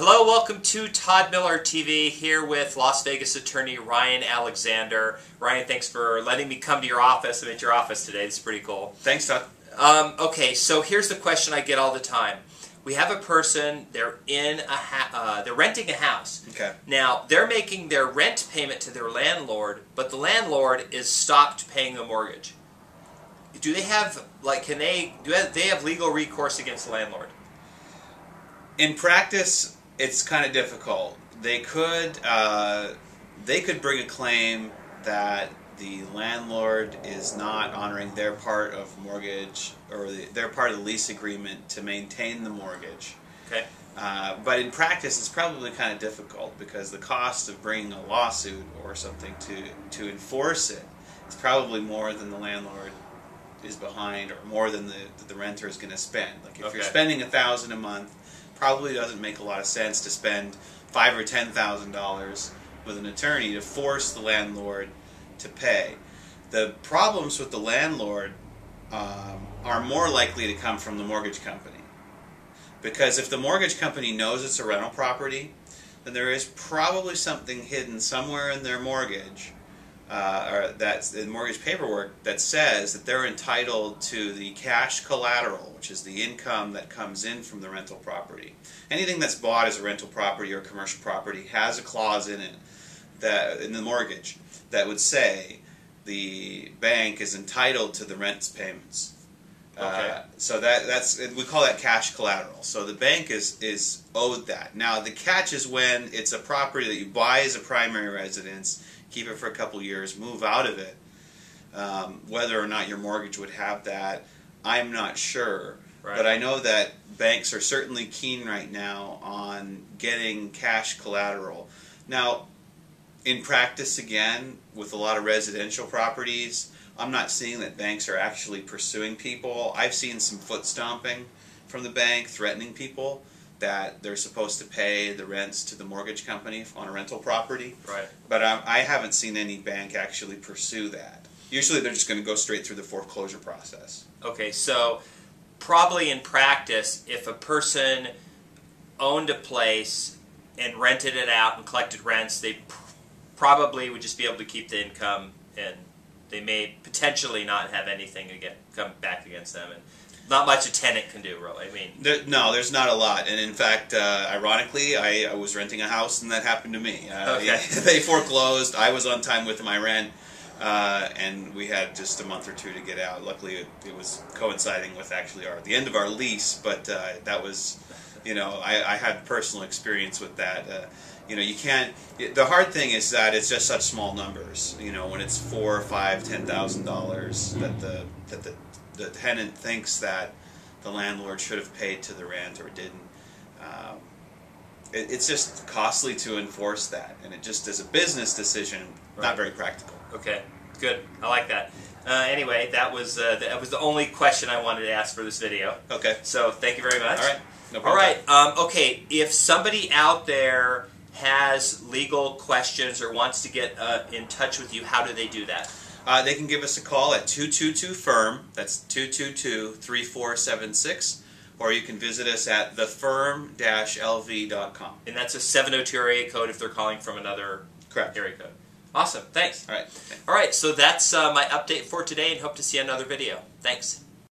Hello, welcome to Todd Miller TV, here with Las Vegas attorney Ryan Alexander. Ryan, thanks for letting me come to your office. I'm at your office today. It's pretty cool. Thanks, Todd. Okay, so here's the question I get all the time. We have a person, they're they're renting a house. Okay. Now, they're making their rent payment to their landlord, but the landlord is stopped paying the mortgage. Do they have, do they have legal recourse against the landlord? In practice, it's kind of difficult. They could bring a claim that the landlord is not honoring their part of mortgage or their part of the lease agreement to maintain the mortgage. Okay. But in practice, it's probably kind of difficult because the cost of bringing a lawsuit or something to enforce it is probably more than the landlord is behind, or more than the renter is going to spend. Like if you're spending $1,000 a month, probably doesn't make a lot of sense to spend $5,000 or $10,000 with an attorney to force the landlord to pay. The problems with the landlord are more likely to come from the mortgage company, because if the mortgage company knows it's a rental property, then there is probably something hidden somewhere in their mortgage, or that's in mortgage paperwork, that says that they're entitled to the cash collateral, which is the income that comes in from the rental property. Anything that's bought as a rental property or commercial property has a clause in it, that in the mortgage, that would say the bank is entitled to the rent payments. Okay. So we call that cash collateral. So the bank is owed that. Now the catch is when it's a property that you buy as a primary residence, keep it for a couple years, move out of it. Whether or not your mortgage would have that, I'm not sure. Right. But I know that banks are certainly keen right now on getting cash collateral. Now, in practice, again, with a lot of residential properties, I'm not seeing that banks are actually pursuing people. I've seen some foot stomping from the bank threatening people that they're supposed to pay the rents to the mortgage company on a rental property. Right. But I haven't seen any bank actually pursue that. Usually they're just going to go straight through the foreclosure process. Okay, so probably in practice, if a person owned a place and rented it out and collected rents, they probably would just be able to keep the income, and they may potentially not have anything come back against them. And not much a tenant can do, really. I mean, no, there's not a lot. And in fact, ironically, I was renting a house and that happened to me. Okay. They foreclosed. I was on time with my rent, and we had just a month or two to get out. Luckily, it was coinciding with actually the end of our lease, but that was, I had personal experience with that. You can't. The hard thing is that it's just such small numbers. When it's $4,000, $5,000, $10,000 that the tenant thinks that the landlord should have paid to the rent or didn't. It's just costly to enforce that, and it just, as a business decision, not very practical. Okay, good. I like that. Anyway, that was the only question I wanted to ask for this video. Okay. So thank you very much. All right. No problem. All right. Okay. If somebody out there has legal questions or wants to get in touch with you, how do they do that? They can give us a call at 222-FIRM, that's 222-3476, or you can visit us at thefirm-lv.com. And that's a 702 area code if they're calling from another area code. Awesome, thanks. All right. All right, so that's my update for today, and hope to see you on another video. Thanks.